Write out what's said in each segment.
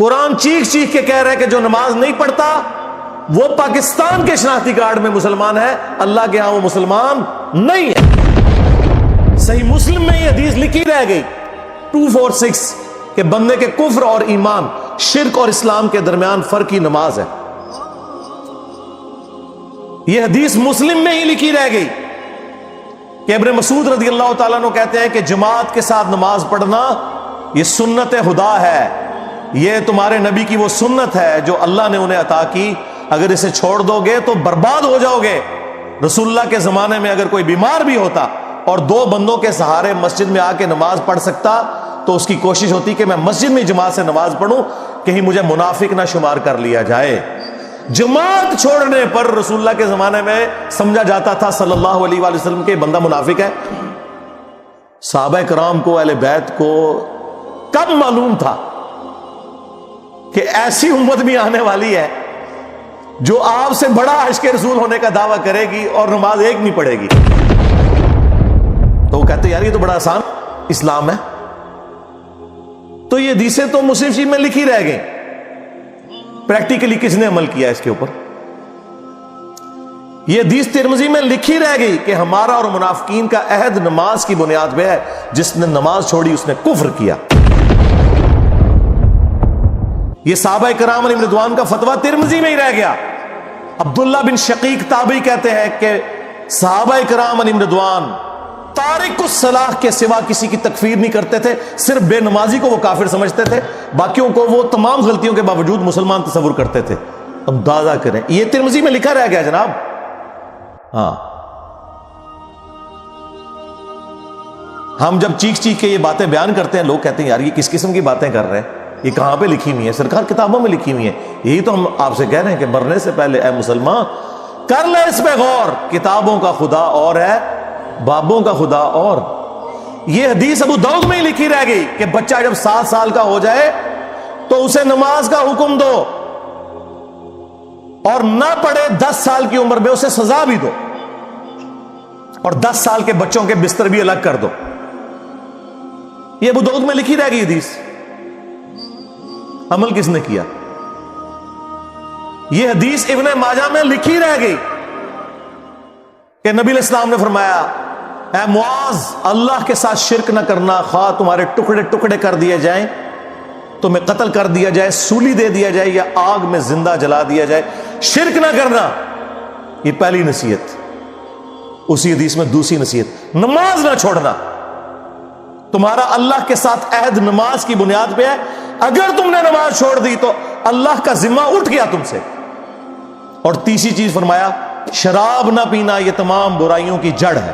قرآن چیخ چیخ کے کہہ رہے کہ جو نماز نہیں پڑھتا وہ پاکستان کے شناختی کارڈ میں مسلمان ہے، اللہ کے ہاں وہ مسلمان نہیں ہے۔ صحیح مسلم میں یہ حدیث لکھی رہ گئی 246 کہ بندے کے کفر اور ایمان، شرک اور اسلام کے درمیان فرق ہی نماز ہے۔ یہ حدیث مسلم میں ہی لکھی رہ گئی کہ ابن مسعود رضی اللہ تعالیٰ عنہ کہتے ہیں کہ جماعت کے ساتھ نماز پڑھنا یہ سنت خدا ہے، یہ تمہارے نبی کی وہ سنت ہے جو اللہ نے انہیں عطا کی، اگر اسے چھوڑ دو گے تو برباد ہو جاؤ گے۔ رسول اللہ کے زمانے میں اگر کوئی بیمار بھی ہوتا اور 2 بندوں کے سہارے مسجد میں آ کے نماز پڑھ سکتا تو اس کی کوشش ہوتی کہ میں مسجد میں جماعت سے نماز پڑھوں، کہیں مجھے منافق نہ شمار کر لیا جائے۔ جماعت چھوڑنے پر رسول اللہ کے زمانے میں سمجھا جاتا تھا صلی اللہ علیہ وآلہ وسلم کہ بندہ منافق ہے۔ صحابہ کرام کو، اہل بیت کو کب معلوم تھا کہ ایسی امت بھی آنے والی ہے جو آپ سے بڑا عشق رسول ہونے کا دعویٰ کرے گی اور نماز ایک نہیں پڑھے گی؟ تو وہ کہتے یار یہ تو بڑا آسان اسلام ہے۔ تو یہ حدیثیں تو مسلم شریف میں لکھی رہ گئی، پریکٹیکلی کس نے عمل کیا اس کے اوپر؟ یہ حدیث ترمذی میں لکھی رہ گئی کہ ہمارا اور منافقین کا عہد نماز کی بنیاد پہ ہے، جس نے نماز چھوڑی اس نے کفر کیا۔ یہ صحابہ کرام علیہم رضوان کا فتویٰ ترمذی میں ہی رہ گیا۔ عبداللہ بن شقیق تابعی کہتے ہیں کہ صحابہ کرام علیہم رضوان تارک الصلاح کے سوا کسی کی تکفیر نہیں کرتے تھے، صرف بے نمازی کو وہ کافر سمجھتے تھے، باقیوں کو وہ تمام غلطیوں کے باوجود مسلمان تصور کرتے تھے۔ اندازہ کریں، یہ ترمذی میں لکھا رہ گیا جناب۔ ہاں، ہم جب چیخ چیخ کے یہ باتیں بیان کرتے ہیں، لوگ کہتے ہیں یار یہ کس قسم کی باتیں کر رہے ہیں، یہ کہاں پہ لکھی ہوئی ہے؟ سرکار کتابوں میں لکھی ہوئی ہے۔ یہی تو ہم آپ سے کہہ رہے ہیں کہ مرنے سے پہلے اے مسلمان کر لے اس پہ غور، کتابوں کا خدا اور ہے، بابوں کا خدا اور۔ یہ حدیث ابو داؤد میں ہی لکھی رہ گئی کہ بچہ جب 7 سال کا ہو جائے تو اسے نماز کا حکم دو، اور نہ پڑھے 10 سال کی عمر میں اسے سزا بھی دو، اور 10 سال کے بچوں کے بستر بھی الگ کر دو۔ یہ ابو داؤد میں لکھی رہ گئی حدیث، عمل کس نے کیا؟ یہ حدیث ابن ماجہ میں لکھی رہ گئی کہ نبی علیہ السلام نے فرمایا اے معاذ، اللہ کے ساتھ شرک نہ کرنا، خواہ تمہارے ٹکڑے ٹکڑے کر دیے جائیں، تمہیں قتل کر دیا جائے، سولی دے دیا جائے، یا آگ میں زندہ جلا دیا جائے، شرک نہ کرنا۔ یہ پہلی نصیحت۔ اسی حدیث میں دوسری نصیحت، نماز نہ چھوڑنا۔ تمہارا اللہ کے ساتھ عہد نماز کی بنیاد پہ ہے، اگر تم نے نماز چھوڑ دی تو اللہ کا ذمہ اٹھ گیا تم سے۔ اور تیسری چیز فرمایا شراب نہ پینا، یہ تمام برائیوں کی جڑ ہے۔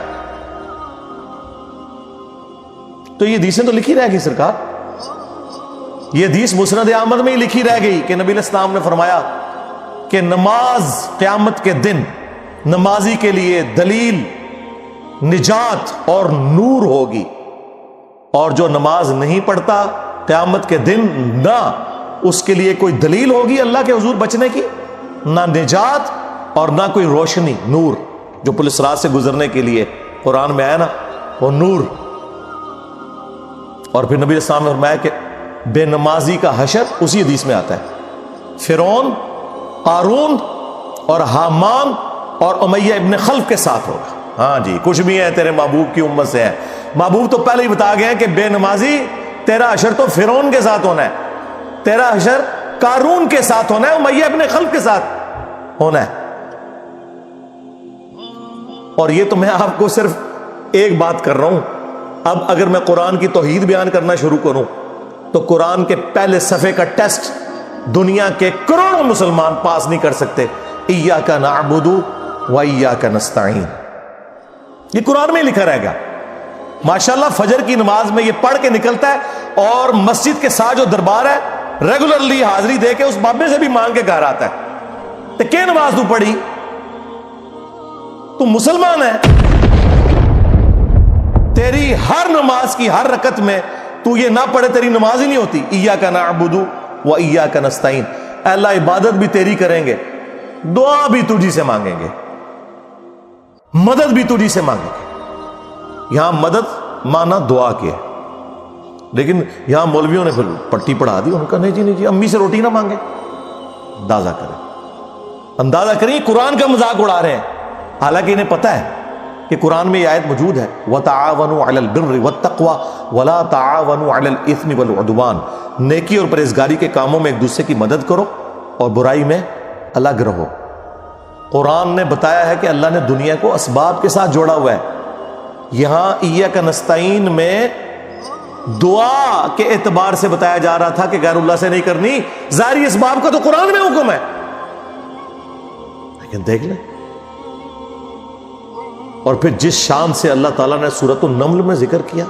تو یہ حدیثیں تو لکھی رہ گئی سرکار۔ یہ حدیث مسند احمد میں ہی لکھی رہ گئی کہ نبی علیہ السلام نے فرمایا کہ نماز قیامت کے دن نمازی کے لیے دلیل، نجات اور نور ہوگی، اور جو نماز نہیں پڑھتا قیامت کے دن نہ اس کے لیے کوئی دلیل ہوگی اللہ کے حضور بچنے کی، نہ نجات اور نہ کوئی روشنی، نور جو پولیس رات سے گزرنے کے لیے قرآن میں آیا نا، وہ نور۔ اور پھر نبی علیہ السلام نے فرمایا کہ بے نمازی کا حشر اسی حدیث میں آتا ہے، فرعون، قارون اور حامان اور امیہ ابن خلف کے ساتھ ہوگا۔ ہاں جی، کچھ بھی ہے تیرے محبوب کی امت سے ہے۔ محبوب تو پہلے ہی بتا گئے ہیں کہ بے نمازی تیرا حشر تو فرعون کے ساتھ ہونا ہے، تیرا حشر قارون کے ساتھ ہونا ہے، امیہ ابن خلف کے ساتھ ہونا ہے۔ اور یہ تو میں آپ کو صرف ایک بات کر رہا ہوں۔ اب اگر میں قرآن کی توحید بیان کرنا شروع کروں تو قرآن کے پہلے صفحے کا ٹیسٹ دنیا کے کروڑوں مسلمان پاس نہیں کر سکتے۔ ایاک نعبد و ایاک نستعین، یہ قرآن میں لکھا رہے گا۔ ماشاءاللہ فجر کی نماز میں یہ پڑھ کے نکلتا ہے، اور مسجد کے ساتھ جو دربار ہے ریگولرلی حاضری دے کے اس بابے سے بھی مانگ کے گھر آتا ہے۔ تو کیا نماز تو پڑھی؟ تو مسلمان ہے، تیری ہر نماز کی ہر رکعت میں تو یہ نہ پڑھے تیری نماز ہی نہیں ہوتی۔ ایاک نعبد و ایاک نستعین، اے اللہ عبادت بھی تیری کریں گے، دعا بھی تجھی سے مانگیں گے، مدد بھی تجھی سے مانگیں گے۔ یہاں مدد مانا دعا کے، لیکن یہاں مولویوں نے پھر پٹی پڑھا دی، ان کا نہیں جی امی سے روٹی نہ مانگے. اندازہ کریں قرآن کا مذاق اڑا رہے ہیں، حالانکہ انہیں پتہ ہے کہ قرآن میں یہ آیت موجود ہے وَتَعَاوَنُوا عَلَى الْبِرِّ وَالتَّقْوَى وَلَا تَعَاوَنُوا عَلَى الْإِثْمِ وَالْعُدْوَانِ، نیکی اور پرہیزگاری کے کاموں میں ایک دوسرے کی مدد کرو اور برائی میں الگ رہو. قرآن نے بتایا ہے کہ اللہ نے دنیا کو اسباب کے ساتھ جوڑا ہوا ہے. یہاں ایاک نستعین میں دعا کے اعتبار سے بتایا جا رہا تھا کہ غیر اللہ سے نہیں کرنی، ظاہری اسباب کا تو قرآن میں حکم ہے. لیکن دیکھ لیں، اور پھر جس شان سے اللہ تعالیٰ نے سورۃ النمل میں ذکر کیا،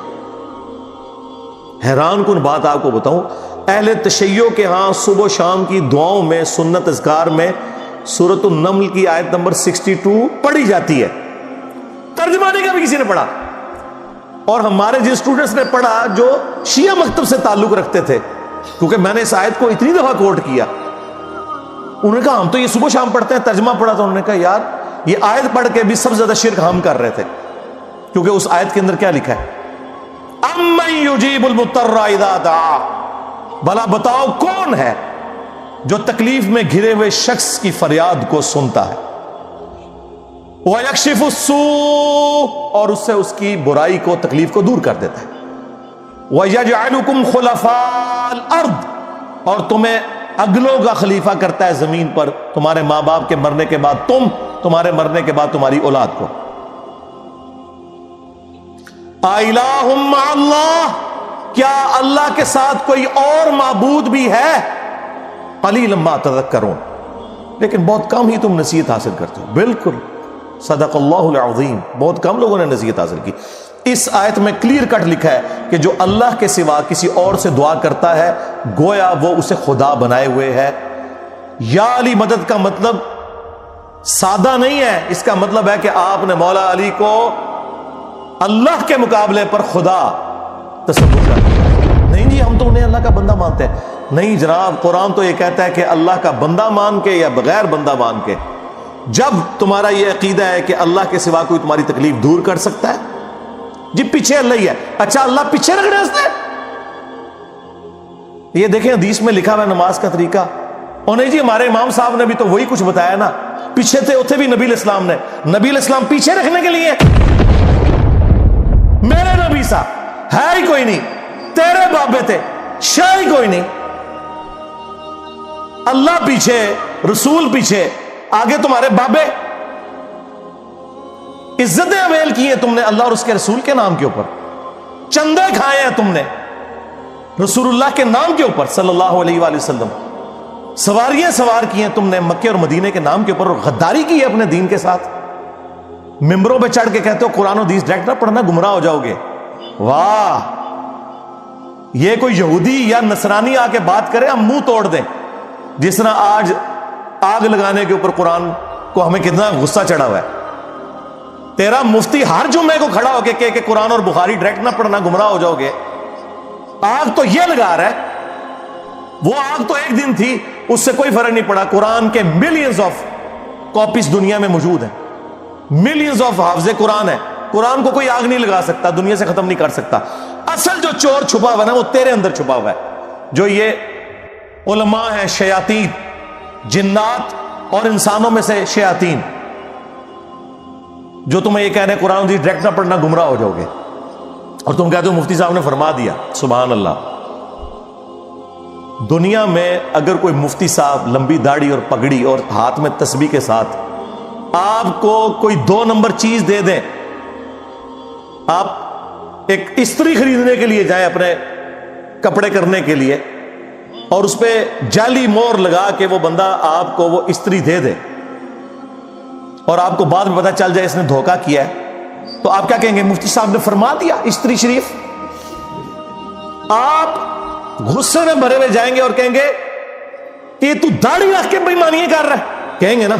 حیران کن بات آپ کو بتاؤں، اہل تشیع کے ہاں صبح و شام کی دعاؤں میں، سنت اذکار میں سورۃ النمل کی آیت نمبر 62 پڑھی جاتی ہے. ترجمہ نہیں کبھی کسی نے پڑھا، اور ہمارے جن اسٹوڈنٹس نے پڑھا جو شیعہ مکتب سے تعلق رکھتے تھے، کیونکہ میں نے اس آیت کو اتنی دفعہ کوٹ کیا، انہوں نے کہا ہم تو یہ صبح شام پڑھتے ہیں، ترجمہ پڑھا تو انہوں نے کہا یار یہ آیت پڑھ کے بھی سب سے زیادہ شرک ہم کر رہے تھے، کیونکہ اس آیت کے اندر کیا لکھا ہے؟ اَمَّن يُجِيبُ الْمُضْطَرَّ إِذَا دَعَاهُ، بھلا بتاؤ کون ہے جو تکلیف میں گھرے ہوئے شخص کی فریاد کو سنتا ہے، وَيَكْشِفُ السُّوءَ، اور اس سے اس کی برائی کو، تکلیف کو دور کر دیتا ہے، وَيَجْعَلُكُمْ خُلَفَاءَ الْأَرْضِ، اور تمہیں اگلوں کا خلیفہ کرتا ہے زمین پر، تمہارے ماں باپ کے مرنے کے بعد تمہارے مرنے کے بعد تمہاری اولاد کو. اَإِلَٰهٌ مَّعَ اللَّهِ، کیا اللہ کے ساتھ کوئی اور معبود بھی ہے؟ قَلِيلًا مَّا تَذَكَّرُونَ، لیکن بہت کم ہی تم نصیحت حاصل کرتے ہو. بالکل صدق اللہ العظیم، بہت کم لوگوں نے نصیحت حاصل کی. اس آیت میں کلیئر کٹ لکھا ہے کہ جو اللہ کے سوا کسی اور سے دعا کرتا ہے گویا وہ اسے خدا بنائے ہوئے ہے. یا علی مدد کا مطلب سادہ نہیں ہے، اس کا مطلب ہے کہ آپ نے مولا علی کو اللہ کے مقابلے پر خدا تصور کر دیا. نہیں جی ہم تو انہیں اللہ کا بندہ مانتے ہیں. نہیں جناب، قرآن تو یہ کہتا ہے کہ اللہ کا بندہ مان کے یا بغیر بندہ مان کے. جب تمہارا یہ عقیدہ ہے کہ اللہ کے سوا کوئی تمہاری تکلیف دور کر سکتا ہے، جی پیچھے اللہ ہی ہے. اچھا اللہ پیچھے رکھنے سے، یہ دیکھیں حدیث میں لکھا ہوا ہے نماز کا طریقہ. اور نہیں جی ہمارے امام صاحب نے بھی تو وہی کچھ بتایا نا، پیچھے تھے اتنے بھی نبی علیہ السلام نے. نبی علیہ السلام پیچھے رکھنے کے لیے، میرے نبی صاحب ہے ہی کوئی نہیں، تیرے بابے تھے شاہ ہی کوئی نہیں. اللہ پیچھے، رسول پیچھے، آگے تمہارے بابے. عزتیں اویل کی ہیں تم نے اللہ اور اس کے رسول کے نام کے اوپر، چندے کھائے ہیں تم نے رسول اللہ کے نام کے اوپر صلی اللہ علیہ وآلہ وسلم. سواریاں سوار کی ہیں تم نے مکے اور مدینے کے نام کے اوپر، اور غداری کی ہے اپنے دین کے ساتھ. ممبروں پہ چڑھ کے کہتے ہو قرآن و حدیث ڈائریکٹ نہ پڑھنا، گمراہ ہو جاؤ گے. واہ، یہ کوئی یہودی یا نصرانی آ کے بات کرے ہم منہ توڑ دیں. جس طرح آج آگ لگانے کے اوپر قرآن کو ہمیں کتنا غصہ چڑھا ہوا ہے. تیرا مفتی ہر جمعے کو کھڑا ہو کے کہ قرآن اور بخاری ڈائریکٹ نہ پڑھنا، گمراہ ہو جاؤ گے. آگ تو یہ لگا رہا ہے، وہ آگ تو ایک دن تھی، اس سے کوئی فرق نہیں پڑا. قرآن کے ملینز آف کاپیز دنیا میں موجود ہیں، ملینز آف حافظ قرآن ہے. قرآن کو کوئی آگ نہیں لگا سکتا، دنیا سے ختم نہیں کر سکتا. اصل جو چور چھپا ہوا ہے نا وہ تیرے اندر چھپا ہوا ہے. جو یہ علماء ہیں، شیاطین، جنات اور انسانوں میں سے شیاطین، جو تمہیں یہ کہہ رہے ہیں قرآن حدیث ڈائریکٹ نہ پڑھنا، گمراہ ہو جاؤ گے. اور تم کہتے ہو مفتی صاحب نے فرما دیا. سبحان اللہ. دنیا میں اگر کوئی مفتی صاحب لمبی داڑھی اور پگڑی اور ہاتھ میں تسبیح کے ساتھ آپ کو کوئی 2 نمبر چیز دے دیں، آپ ایک استری خریدنے کے لیے جائیں اپنے کپڑے کرنے کے لیے، اور اس پہ جعلی مور لگا کے وہ بندہ آپ کو وہ استری دے دے، اور آپ کو بعد میں پتہ چل جائے اس نے دھوکہ کیا ہے، تو آپ کیا کہیں گے؟ مفتی صاحب نے فرما دیا استری شریف. آپ غصے میں بھرے ہوئے جائیں گے اور کہیں گے کہ تو داڑھی رکھ کے بےایمانیاں کر رہا ہے، کہیں گے نا.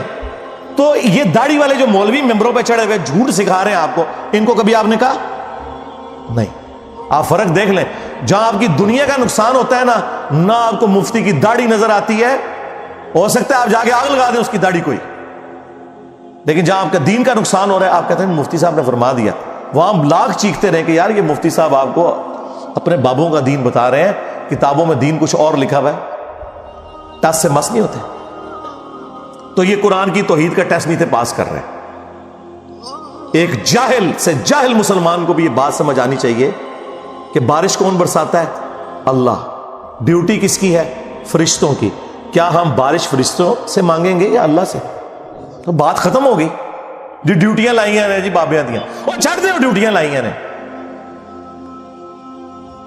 تو یہ داڑھی والے جو مولوی ممبروں پہ چڑھے ہوئے جھوٹ سکھا رہے ہیں آپ کو، ان کو کبھی آپ نے کہا نہیں. آپ فرق دیکھ لیں، جہاں آپ کی دنیا کا نقصان ہوتا ہے نا، نہ آپ کو مفتی کی داڑھی نظر آتی ہے، ہو سکتا ہے آپ جا کے آگ لگا دیں اس کی داڑھی کوئی، لیکن جہاں آپ کا دین کا نقصان ہو رہا ہے آپ کہتے ہیں مفتی صاحب نے فرما دیا. وہاں لاکھ چیختے رہے کہ یار یہ مفتی صاحب آپ کو اپنے بابوں کا دین بتا رہے ہیں, کتابوں میں دین کچھ اور لکھا ہوا ہے, ٹس سے مس نہیں ہوتے. تو یہ قرآن کی توحید کا ٹیسٹ نہیں تھے پاس کر رہے. ایک جاہل سے جاہل مسلمان کو بھی یہ بات سمجھ آنی چاہیے کہ بارش کون برساتا ہے؟ اللہ. ڈیوٹی کس کی ہے؟ فرشتوں کی. کیا ہم بارش فرشتوں سے مانگیں گے یا اللہ سے؟ تو بات ختم ہو گئی. جو ڈیوٹیاں لائی ہیں جی بابیاں دیاں, وہ چھڑ دے, وہ ڈیوٹیاں لائی ہیں.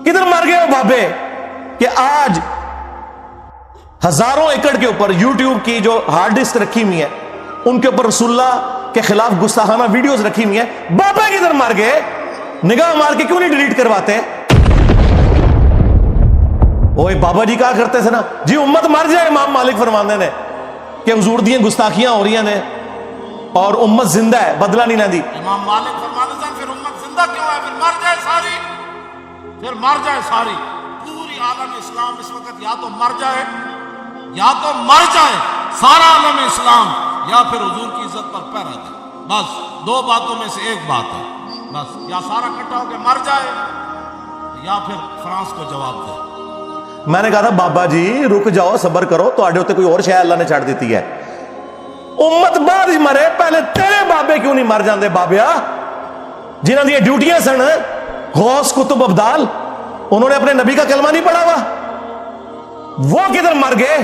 کدھر مر گئے وہ بابے کہ آج ہزاروں ایکڑ کے اوپر یوٹیوب کی جو ہارڈ ڈسک رکھی ہوئی ہے ان کے اوپر رسول اللہ کے خلاف گستاخانہ ویڈیوز رکھی ہوئی ہیں. بابا کدھر مر گئے؟ نگاہ مار کے کیوں نہیں ڈیلیٹ کرواتے؟ اوے بابا جی کہا کرتے تھے نا جی امت مر جائے, امام مالک فرماندے نے کہ حضور دیاں گستاخیاں ہو رہی ہیں اور امت زندہ ہے, بدلہ نہیں لیندی. امام مالک فرماتے ہیں پھر امت زندہ کیوں ہے؟ پھر مر جائے ساری, پھر مر جائے ساری. پوری عالم اسلام اس وقت یا تو مر جائے, یا تو مر جائے سارا عالم اسلام, یا پھر حضور کی عزت پر پہ رہ جائے. بس دو باتوں میں سے ایک بات ہے. بس یا سارا اکٹھا ہو کے مر جائے یا پھر فرانس کو جواب دے. میں نے کہا تھا بابا جی رک جاؤ, صبر کرو, تو آڈے ہوتے کوئی اور شے اللہ نے چھاڑ دیتی ہے. امت بعد ہی مرے, پہلے تیرے بابے کیوں نہیں مر جاندے بابیا جنہاں دی ڈیوٹیاں سن؟ غوث کتب ابدال, انہوں نے اپنے نبی کا کلمہ نہیں پڑھا ہوا, وہ کدھر مر گئے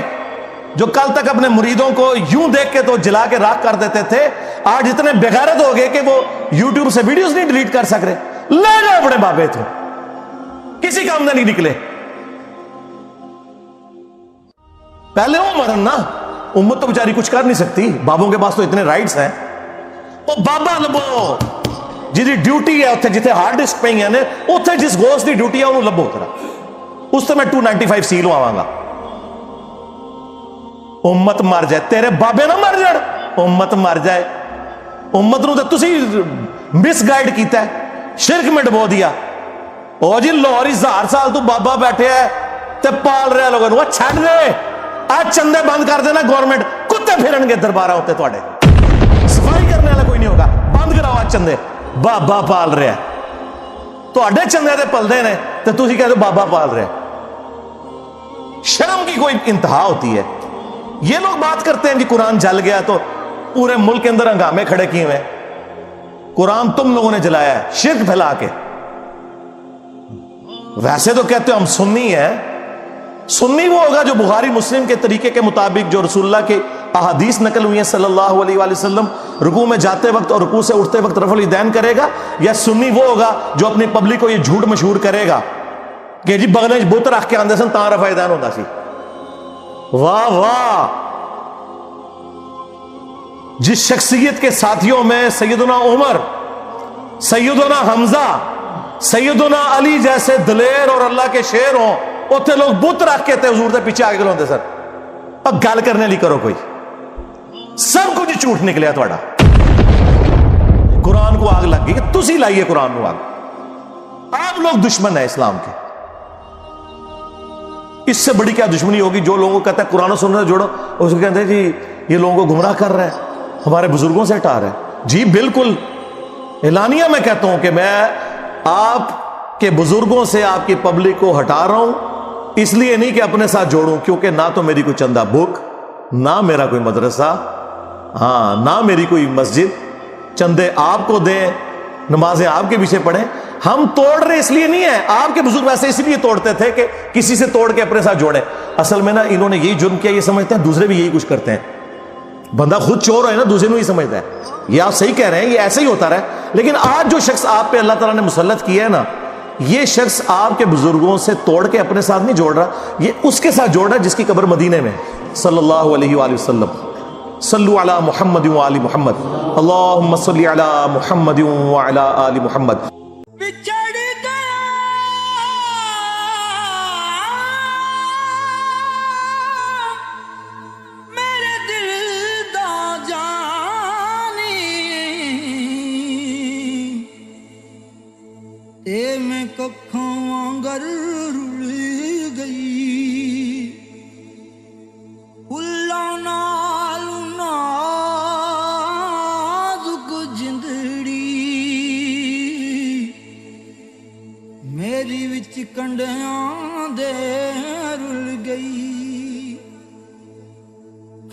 جو کل تک اپنے مریدوں کو یوں دیکھ کے تو جلا کے راکھ کر دیتے تھے, آج اتنے بغیرت ہو گئے کہ وہ یوٹیوب سے ویڈیوز نہیں ڈیلیٹ کر سک رہے. لے جاؤ اپنے بابے, تو کسی کام نہیں نکلے. پہلے وہ مرن نا, امت تو بیچاری کچھ کر نہیں سکتی, بابوں کے پاس تو اتنے رائٹس ہیں. وہ بابا لبو جی ڈیوٹی ہے اتنے جتنے ہارڈ ڈسک پہ ہیں اتنے جس غوث دی ڈیوٹی ہے انہوں لبو اترا, اس سے میں 295 سیلوں آواں گا. امت مر جائے, تیرے بابے نہ مر جائے, امت مر جائے. امت نو تو تسی مس گائیڈ کیتا ہے, شرک میں ڈبو دیا. او جی لاہور 1000 سال تو بابا بیٹھے ہے تے پال رہے لوگوں نو, چھڑ دے. آج چندے بند کر دینا گورنمنٹ, کتے پھرن گے دربارہ ہوتے تواڈے, صفائی کرنے والا کوئی نہیں ہوگا. بند کراؤ آج چندے, بابا پال رہے ہیں. تواڈے چندے تے پلدے نے تے تسی کہتے بابا پال رہے. شرم کی کوئی انتہا ہوتی ہے. یہ لوگ بات کرتے ہیں کہ قرآن جل گیا تو پورے ملک کے اندر ہنگامے کھڑے کیے ہوئے. قرآن تم لوگوں نے جلایا ہے شرک پھیلا کے. ویسے تو کہتے ہو ہم سنی ہیں. سنی وہ ہوگا جو بخاری مسلم کے طریقے کے مطابق جو رسول اللہ کے احادیث نقل ہوئی ہیں صلی اللہ علیہ وآلہ وسلم, رکوع میں جاتے وقت اور رکوع سے اٹھتے وقت رفع الیدین کرے گا. یا سنی وہ ہوگا جو اپنی پبلک کو یہ جھوٹ مشہور کرے گا کہ جی بغلے بت رکھ کے آندے سن تاں رفع الیدین ہوتا سی. واہ واہ. جس شخصیت کے ساتھیوں میں سیدنا عمر, سیدنا حمزہ, سیدنا علی جیسے دلیر اور اللہ کے شیر ہوں, اتنے لوگ بت رکھ کے تے حضور دے پیچھے آگے گلوندے سر. اب گل کرنے لی کرو کوئی, سب کچھ جھوٹ نکلیا تھوڑا. قرآن کو آگ لگ گئی کہ تسی لائیے قرآن کو آگ. آپ لوگ دشمن ہیں اسلام کے. اس سے بڑی کیا دشمنی ہوگی جو لوگوں کو کہتا ہے قرآن و سنت سے جوڑو, اس کو کہتے ہیں جی یہ لوگوں کو گمراہ کر رہا ہے, ہمارے بزرگوں سے ہٹا رہا ہے. جی بالکل اعلانیہ میں کہتا ہوں کہ میں آپ کے بزرگوں سے آپ کی پبلک کو ہٹا رہا ہوں, اس لیے نہیں کہ اپنے ساتھ جوڑوں, کیونکہ نہ تو میری کوئی چندہ بک, نہ میرا کوئی مدرسہ, ہاں نہ میری کوئی مسجد. چندے آپ کو دیں, نمازیں آپ کے پیچھے پڑھیں. ہم توڑ رہے اس لیے نہیں ہے, آپ کے بزرگ ویسے اس لیے توڑتے تھے کہ کسی سے توڑ کے اپنے ساتھ جوڑے. اصل میں نا انہوں نے یہی جرم کیا, یہ سمجھتے ہیں دوسرے بھی یہی کچھ کرتے ہیں. بندہ خود چور ہے نا, دوسرے کو ہی سمجھتا ہے. یہ آپ صحیح کہہ رہے ہیں, یہ ایسے ہی ہوتا رہا. لیکن آج جو شخص آپ پہ اللہ تعالیٰ نے مسلط کیا ہے نا, یہ شخص آپ کے بزرگوں سے توڑ کے اپنے ساتھ نہیں جوڑ رہا, یہ اس کے ساتھ جوڑ رہا ہے جس کی قبر مدینے میں صلی اللہ علیہ وآلہ وسلم. صلو علی محمد و آل محمد, اللہم صلی علی محمد و علی آل محمد. میں ککھوں وانگر رل گئی, پھلاں نال نازک جندڑی, ਡੰਡਿਆਂ ਦੇ ਰੁਲ ਗਈ।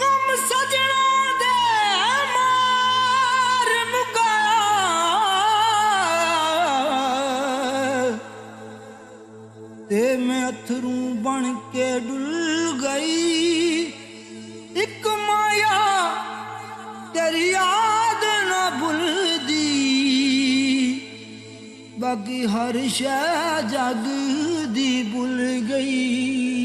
ਕੰਮ ਸਜਣਾ ਦੇ ਮਾਰ ਮੁਕਾਇਆ ਤੇ ਮੈਂ ਅਥਰੂ ਬਣ ਕੇ ਡੁੱਲ ਗਈ। ਇੱਕ ਮਾਇਆ ਤੇਰੀ ਯਾਦ ਨਾ ਭੁੱਲਦੀ, ਬਾਕੀ ਹਰ ਸ਼ੈ ਜਗ ਦੀ ਭੁੱਲ ਗਈ।